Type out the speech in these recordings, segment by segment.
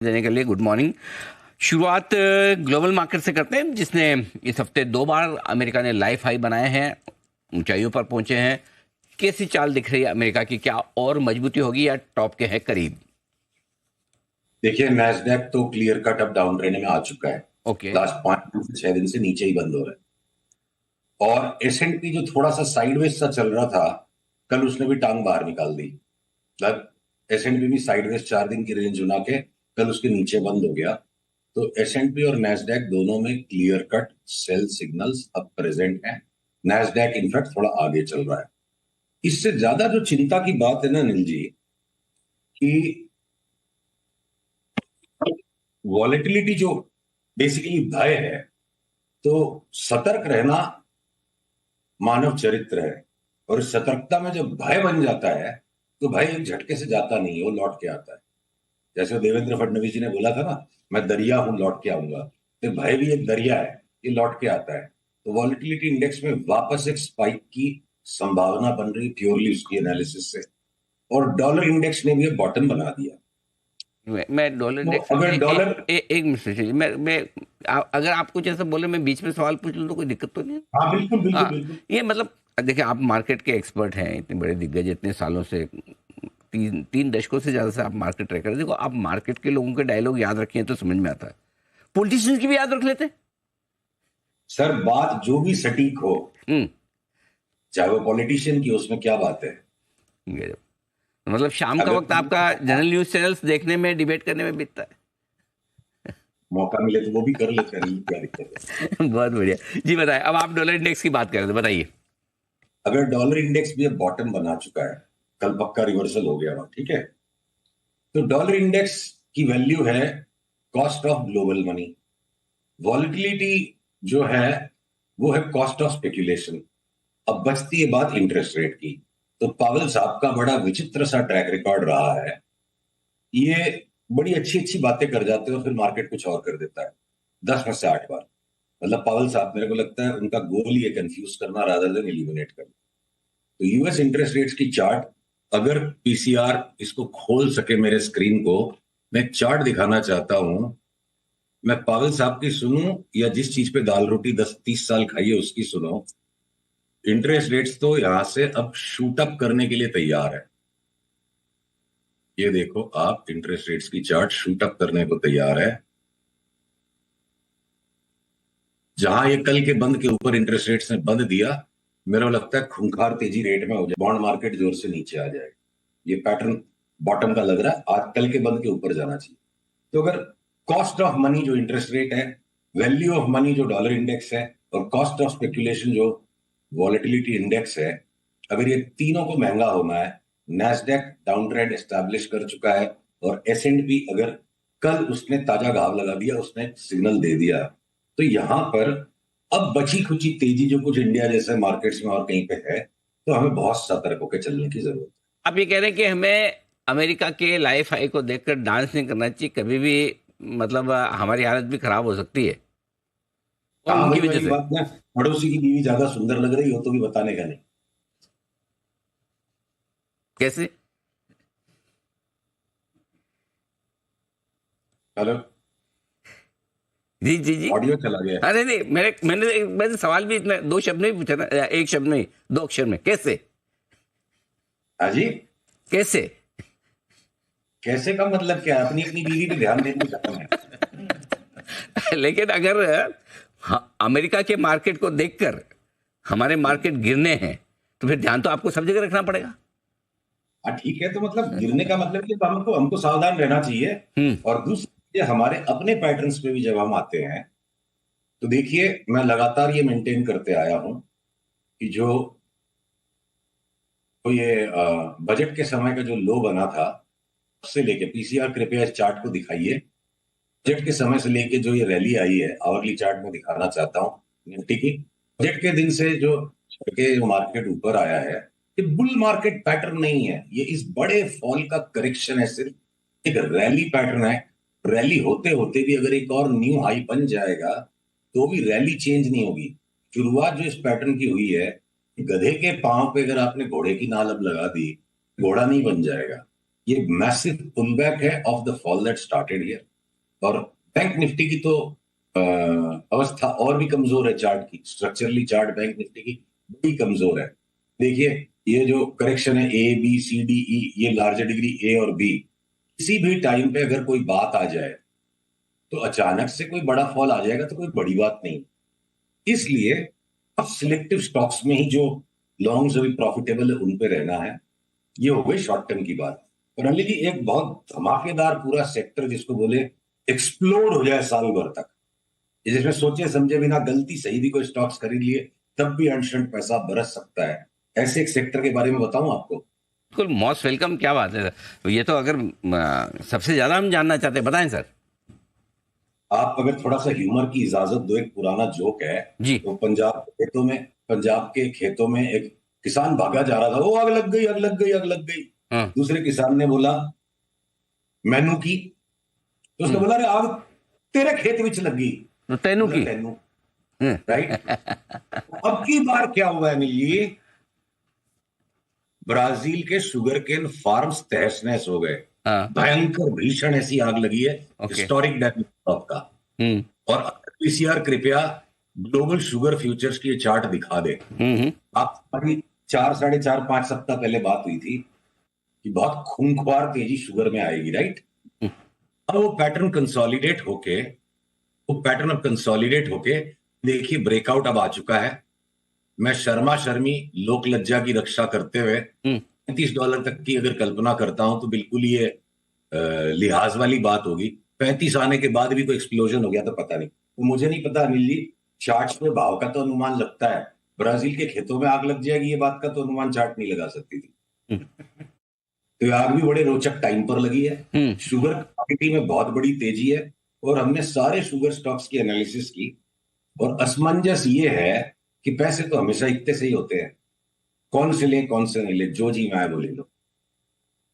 देने के लिए गुड मॉर्निंग। शुरुआत ग्लोबल मार्केट से करते हैं, जिसने इस हफ्ते 2 बार अमेरिका ने लाइफ हाई बनाए हैं, ऊंचाइयों पर पहुंचे हैं। कैसी चाल दिख रही है अमेरिका की? क्या और मजबूती होगी या टॉप के है करीब? देखिए, नैस्डैक तो clear cut up down trend में आ चुका है। ओके। लास्ट 5 से 6 दिन से नीचे ही बंद हो रहा है। और एसएनपी जो थोड़ा सा साइडवेज सा चल रहा था, कल उसने भी टांग बाहर निकाल दी। मतलब एसएनपी भी साइडवेज 4 दिन की रेंज बना के कल उसके नीचे बंद हो गया। तो एसएनपी और नैस्डैक दोनों में क्लियर कट सेल सिग्नल्स अब प्रेजेंट हैं। नैस्डैक इनफैक्ट थोड़ा आगे चल रहा है। इससे ज्यादा जो चिंता की बात है ना अनिल जी, कि वॉलेटिलिटी जो बेसिकली भय है, तो सतर्क रहना मानव चरित्र है। और इस सतर्कता में जब भय बन जाता है, तो भय एक झटके से जाता नहीं है, वो लौट के आता है। जैसे देवेंद्र फडणवीस जी ने बोला था ना, मैं दरिया हूं लौट के आऊंगा। तो भय भी एक दरिया है, ये लौट के आता है। तो वॉलेटिलिटी इंडेक्स में वापस एक स्पाइक की संभावना बन रही प्योरली उसकी एनालिसिस से। और डॉलर इंडेक्स ने भी एक बॉटम बना दिया। मैं डॉलर तो इंडेक्स अगर डॉलर, एक मिनट से अगर आप कुछ ऐसा बोले, मैं बीच में सवाल पूछ लूं तो कोई दिक्कत तो नहीं है? हाँ बिल्कुल बिल्कुल हाँ, बिल्कुल। ये मतलब देखिए, आप मार्केट के एक्सपर्ट हैं, इतने बड़े दिग्गज, इतने सालों से, तीन दशकों से ज्यादा से आप मार्केट ट्रैकर। देखो, आप मार्केट के लोगों के डायलॉग याद रखें तो समझ में आता है। पॉलिटिशियंस की भी याद रख लेते हैं। सर बात जो भी सटीक हो, हम्म। चाहे वो पॉलिटिशियन की, उसमें क्या बात है। गजब। मतलब शाम का अगर वक्त आपका जनरल न्यूज चैनल्स देखने में, डिबेट करने में बीतता मौका मिले तो वो भी कर लेते हैं, क्या दिक्कत है। है। बहुत बढ़िया। जी बताएं, अब आप डॉलर इंडेक्स की बात करें तो बताइए। अगर डॉलर इंडेक्स भी अब बॉटम बना चुका है, कल पक्का रिवर्सल हो गया वहां, ठीक है। तो डॉलर इंडेक्स की वैल्यू है cost of global money. Volatility जो है वो है कॉस्ट ऑफ स्पेक्यूलेशन। अब बचती है बात इंटरेस्ट रेट की। तो पावेल साहब का बड़ा विचित्र सा ट्रैक रिकॉर्ड रहा है। ये बड़ी अच्छी अच्छी बातें कर जाते हैं और फिर मार्केट कुछ और कर देता है। 10 में से 8 बार। मतलब पावेल साहब, मेरे को लगता है उनका गोल ही है कंफ्यूज करना रादर देन एलिमिनेट करना। तो यूएस इंटरेस्ट रेट्स की चार्ट, अगर पीसीआर इसको खोल सके मेरे स्क्रीन को, मैं चार्ट दिखाना चाहता हूं। मैं पावेल साहब की सुनूं या जिस चीज पे दाल रोटी 10-30 साल खाई है उसकी सुनो। इंटरेस्ट रेट्स तो यहां से अब शूट अप करने के लिए तैयार है। ये देखो आप, इंटरेस्ट रेट्स की चार्ट शूट अप करने को तैयार है। जहां ये कल के बंद के ऊपर इंटरेस्ट रेट्स ने बंद दिया, मेरा लगता है खूंखार तेजी रेट में हो जाए, बॉन्ड मार्केट जोर से नीचे आ जाएगा। ये पैटर्न बॉटम का लग रहा है, आज कल के बंद के ऊपर जाना चाहिए। तो अगर कॉस्ट ऑफ मनी जो इंटरेस्ट रेट है, वैल्यू ऑफ मनी जो डॉलर इंडेक्स है, और कॉस्ट ऑफ स्पेकुलेशन जो वॉलेटिलिटी इंडेक्स है, अगर ये तीनों को महंगा होना है, नैस्डैक डाउन ट्रेंड एस्टैब्लिश कर चुका है, और एसएंडपी अगर कल उसने ताजा घाव लगा दिया, उसने सिग्नल दे दिया, तो यहां पर अब बची खुची तेजी जो कुछ इंडिया जैसे मार्केट्स में और कहीं पे है, तो हमें बहुत सतर्क होकर चलने की जरूरत है। आप ये कह रहे हैं कि हमें अमेरिका के लाइफ हाई को देखकर डांस नहीं करना चाहिए कभी भी? मतलब हमारी हालत भी खराब हो सकती है और हाँ, उनकी वही वजह वाली से। बात ना, पड़ोसी की बीवी ज्यादा सुंदर लग रही हो तो भी बताने का नहीं। कैसे? हेलो। जी जी जी। ऑडियो चला गया। अरे नहीं, मैंने सवाल भी इतना 2 शब्द में ही पूछा ना, एक शब्द में ही, 2 अक्षर में, कैसे? हाँ जी। कैसे? कैसे का मतलब क्या है? अपनी अपनी बीवी पे ध्यान देने का काम है। लेकिन अगर अमेरिका के मार्केट को देखकर हमारे मार्केट गिरने हैं, तो फिर ध्यान तो आपको सब जगह रखना पड़ेगा। हाँ ठीक है, तो मतलब गिरने का मतलब कि हमको हमको सावधान रहना चाहिए। हम्म। और दूसरी चीज़, हमारे अपने पैटर्न्स पे भी जब हम आते हैं, तो देखिए मैं लगातार ये मेंटेन करते आया हूं कि जो तो ये बजट के समय का जो लो बना था, उससे लेके पीसीआर, कृपया इस चार्ट को दिखाइए। बजट के समय से लेके जो ये रैली आई है, आवरली चार्ट में दिखाना चाहता हूँ निफ्टी की। बजट के दिन से जो के मार्केट ऊपर आया है, ये बुल मार्केट पैटर्न नहीं है, ये इस बड़े फॉल का करेक्शन है, सिर्फ एक रैली पैटर्न है। रैली होते होते भी अगर एक और न्यू हाई बन जाएगा, तो भी रैली चेंज नहीं होगी। शुरुआत जो इस पैटर्न की हुई है, गधे के पांव पे अगर आपने घोड़े की नाल अब लगा दी, घोड़ा नहीं बन जाएगा। ये मैसिव पुलबैक है of the fall that started here. और बैंक निफ्टी की तो अवस्था और भी कमजोर है। चार्ट की स्ट्रक्चरली चार्ट बैंक निफ्टी की बड़ी कमजोर है। देखिए, ये जो करेक्शन है A B C D E, ये लार्जर डिग्री ए और बी, किसी भी टाइम पे अगर कोई बात आ जाए तो अचानक से कोई बड़ा फॉल आ जाएगा तो कोई बड़ी बात नहीं। इसलिए अब सिलेक्टिव स्टॉक्स में ही जो लॉन्ग अभी प्रॉफिटेबल है उन पे रहना है। ये हो गई शॉर्ट टर्म की बात। और अनिल जी, एक बहुत धमाकेदार पूरा सेक्टर जिसको बोले एक्सप्लोड हो जाए साल भर तक, जिसमें सोचे समझे बिना गलती सही भी कोई स्टॉक्स खरीद लिए तब भी अनशंट पैसा बरस सकता है, ऐसे एक सेक्टर के बारे में बताऊं आपको। बिल्कुल मोस्ट वेलकम, क्या बात है सर। ये तो अगर सबसे ज्यादा हम जानना चाहते हैं, बताएं सर। आप अगर थोड़ा सा ह्यूमर की इजाजत दो, एक पुराना जोक है। जी। तो पंजाब के खेतों में एक किसान भागा जा रहा था, वो आग लग गई, आग लग गई, आग लग गई। हाँ। दूसरे किसान ने बोला मैनू की, तो उसने बोला अरे आग तेरे खेत में लगी। तो तेनू बोला की। तेनू, राइट। अब की बार क्या हुआ है अनिल जी, ब्राजील के शुगर केन फार्म्स तहस नहस हो गए। हाँ। भयंकर भीषण ऐसी आग लगी है, ओके। हिस्टोरिक डैमेज का। हम्म। और पीसीआर कृपया ग्लोबल शुगर फ्यूचर्स की ये चार्ट दिखा दे। हम्म। आप हमारी 4, 4.5, 5 सप्ताह पहले बात हुई थी कि बहुत खूंखार तेजी शुगर में आएगी, राइट। अब वो पैटर्न अब कंसोलिडेट होके देखिए ब्रेकआउट अब आ चुका है। मैं शर्मा शर्मी लोक लज्जा की रक्षा करते हुए $35 तक की अगर कल्पना करता हूं तो बिल्कुल ये लिहाज वाली बात होगी। 35 आने के बाद भी कोई एक्सप्लोजन हो गया तो पता नहीं। तो मुझे नहीं पता अनिल जी, चार्ट में भाव का तो अनुमान लगता है, ब्राजील के खेतों में आग लग जाएगी ये बात का तो अनुमान चार्ट नहीं लगा सकती थी। तो ये आग भी बड़े रोचक टाइम पर लगी है। शुगर क्वांटिटी में बहुत बड़ी तेजी है और हमने सारे शुगर स्टॉक्स की एनालिसिस की और असमंजस ये है कि पैसे तो हमेशा इतने से ही होते हैं, कौन से लें कौन से नहीं लें, जो जी मैं बोले लो।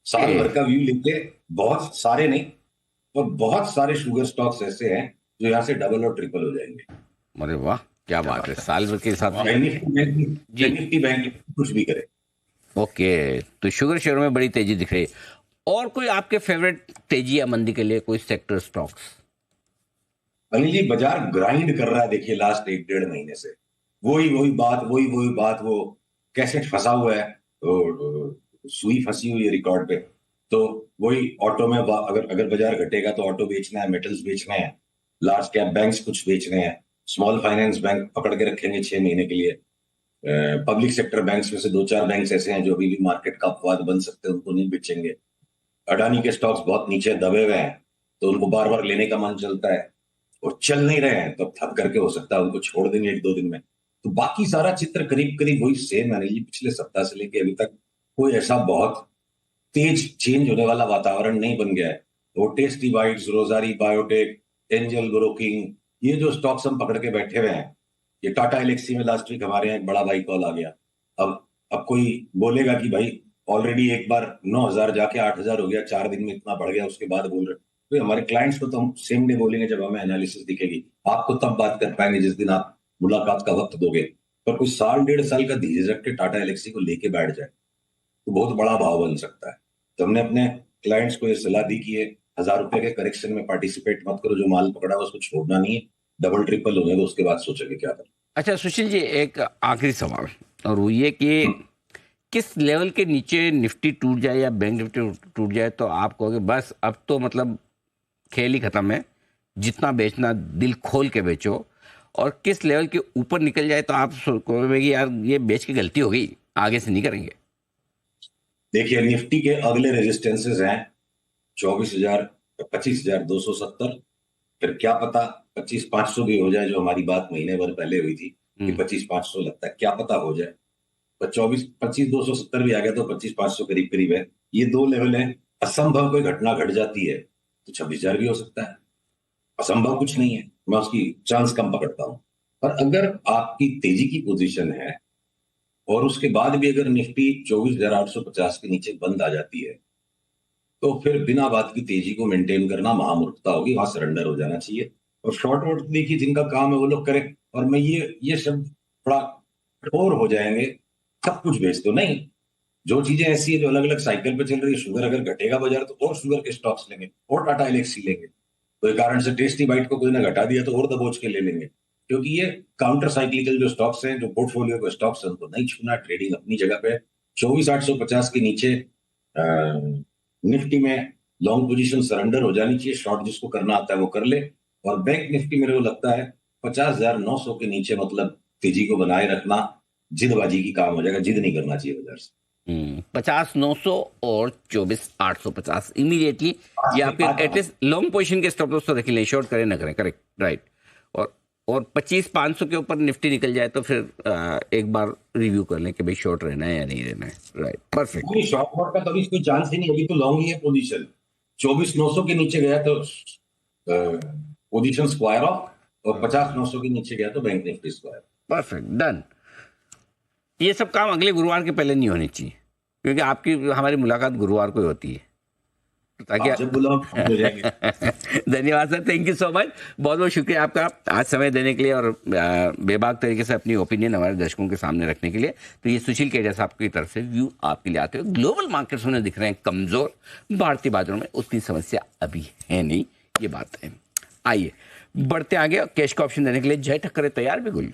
साल भर का व्यू लेके बहुत सारे नहीं और बहुत सारे शुगर स्टॉक्स ऐसे हैं जो यहां से डबल और ट्रिपल हो जाएंगे। अरे वाह, क्या बात है, साल भर के हिसाब से। जी। निफ्टी बैंक कुछ भी करे। ओके, तो शुगर शेयर में बड़ी तेजी दिख रही है। और कोई आपके फेवरेट तेजी या मंदी के लिए कोई सेक्टर स्टॉक्स? अनिल जी, बाजार ग्राइंड कर रहा है, देखिए लास्ट 1 डेढ़ महीने से वही बात, वो कैसेट फंसा हुआ है, सुई फंसी हुई है रिकॉर्ड पे। तो वही ऑटो में अगर अगर बाजार घटेगा तो ऑटो बेचना है, मेटल्स बेचना है, लार्ज कैप बैंक्स कुछ बेचने हैं, स्मॉल फाइनेंस बैंक पकड़ के रखेंगे 6 महीने के लिए। पब्लिक सेक्टर बैंक्स में से 2 4 बैंक्स ऐसे हैं जो अभी भी मार्केट का अपवाद बन सकते हैं, उनको नहीं बेचेंगे। अडानी के स्टॉक्स बहुत नीचे दबे हुए हैं तो उनको बार बार लेने का मन चलता है और चल नहीं रहे हैं तो थक करके हो सकता है उनको छोड़ देंगे 1 2 दिन में। तो बाकी सारा चित्र करीब करीब वही सेम है। पिछले सप्ताह से लेके अभी तक कोई ऐसा बहुत तेज चेंज होने वाला वातावरण नहीं बन गया है। वो tasty bytes, Rosari biotech, angel broking, ये जो स्टॉक्स हम पकड़ के बैठे हुए हैं, ये टाटा एलेक्सी में लास्ट वीक हमारे यहाँ एक बड़ा भाई कॉल आ गया। अब कोई बोलेगा कि भाई ऑलरेडी एक बार 9,000 जाके 8,000 हो गया, 4 दिन में इतना बढ़ गया, उसके बाद बोल रहे। तो हमारे क्लाइंट्स को तो हम सेम डे बोलेंगे जब हमें एनालिसिस दिखेगी। आपको तब बात कर पाएंगे जिस दिन आप मुलाकात का वक्त दोगे। पर कोई साल 1.5 साल का धीरज रख के टाटा एलेक्सी को लेके बैठ जाए तो बहुत बड़ा भाव बन सकता है। तो हमने अपने क्लाइंट्स को ये सलाह दी कि ये 1,000 रुपए के करेक्शन में पार्टिसिपेट मत करो, जो माल पकड़ा है उसको छोड़ना नहीं है, डबल ट्रिपल होने दो, उसके बाद सोचेंगे क्या करना। अच्छा सुशील जी, एक आखिरी सवाल, और वो ये कि किस लेवल के नीचे निफ्टी टूट जाए या बैंक निफ्टी टूट जाए तो आप कहोगे बस अब तो मतलब खेल ही खत्म है, जितना बेचना दिल खोल के बेचो, और किस लेवल के ऊपर निकल जाए तो आप कहोगे कि यार ये बेच के गलती हो गई, आगे से नहीं करेंगे? देखिए, निफ्टी के अगले रेजिस्टेंसेस हैं 24,000, 25,270। फिर क्या पता 25,500 भी हो जाए, जो हमारी बात महीने भर पहले हुई थी कि 25,500 लगता है, क्या पता हो जाए। पर 25,270 भी आ गया तो 25,500 करीब करीब है। ये 2 लेवल है। असंभव कोई घटना घट जाती है तो 26,000 भी हो सकता है। असंभव कुछ नहीं है, मैं उसकी चांस कम पकड़ता हूं। पर अगर आपकी तेजी की पोजीशन है और उसके बाद भी अगर निफ्टी 24,850 के नीचे बंद आ जाती है तो फिर बिना बात की तेजी को मेंटेन करना महामूर्खता होगी, वहां सरेंडर हो जाना चाहिए। और शॉर्ट वोट देखिए जिनका काम है वो लोग करें। और मैं ये शब्द थोड़ा कठोर हो जाएंगे, सब कुछ बेच दो नहीं। जो चीजें ऐसी है जो अलग अलग साइकिल पे चल रही है, शुगर अगर घटेगा बाजार तो और शुगर के स्टॉक्स लेंगे और टाटा एलेक्सी लेंगे। कोई कारण से टेस्टी बाइट को कोई ने घटा दिया तो और दबोच के ले लेंगे, क्योंकि ये काउंटर साइक्लिकल जो स्टॉक्स हैं, जो पोर्टफोलियो के स्टॉक्स हैं, उनको नहीं छूना। ट्रेडिंग अपनी जगह पे 24,850 के नीचे निफ्टी में लॉन्ग पोजीशन सरेंडर हो जानी चाहिए। शॉर्ट जिसको करना आता है वो कर ले। और बैंक निफ्टी मेरे को लगता है 50,900 के नीचे मतलब तेजी को बनाए रखना जिदबाजी की काम हो जाएगा। जिद नहीं करना चाहिए बाजार से। 50,900 और 24,850 इमीडिएटली ये आपके एटलीस्ट लॉन्ग पोजीशन के स्टॉप लॉस तो रख लें, शॉर्ट करें ना करें। Correct, right. और 25,500 के ऊपर निफ्टी निकल जाए तो फिर एक बार रिव्यू कर लें कि भाई शॉर्ट रहना है या नहीं रहना है। Right, perfect. शॉर्ट वॉट का तो अभी कोई चांस ही नहीं, अभी तो लॉन्ग ही है पोजीशन। 24,900 के नीचे गया तो पोजीशन स्क्वायर ऑफ, और 50,900 के नीचे गया तो bank Nifty square. Perfect, done. ये सब काम अगले गुरुवार के पहले नहीं होनी चाहिए, क्योंकि आपकी हमारी मुलाकात गुरुवार को ही होती है, ताकि आप जब बुलाओ हम हो जाएंगे। धन्यवाद sir, thank you so much. बहुत बहुत शुक्रिया आपका आज समय देने के लिए और बेबाक तरीके से अपनी ओपिनियन हमारे दर्शकों के सामने रखने के लिए। तो ये सुशील केडिया साहब की तरफ से व्यू आपके लिए आते हुए ग्लोबल मार्केट्स में दिख रहे हैं कमजोर, भारतीय बाजारों में उतनी समस्या अभी है नहीं, ये बात है। आइए बढ़ते आगे। कैश का ऑप्शन देने के लिए जय ठक्करे तैयार बिल्कुल।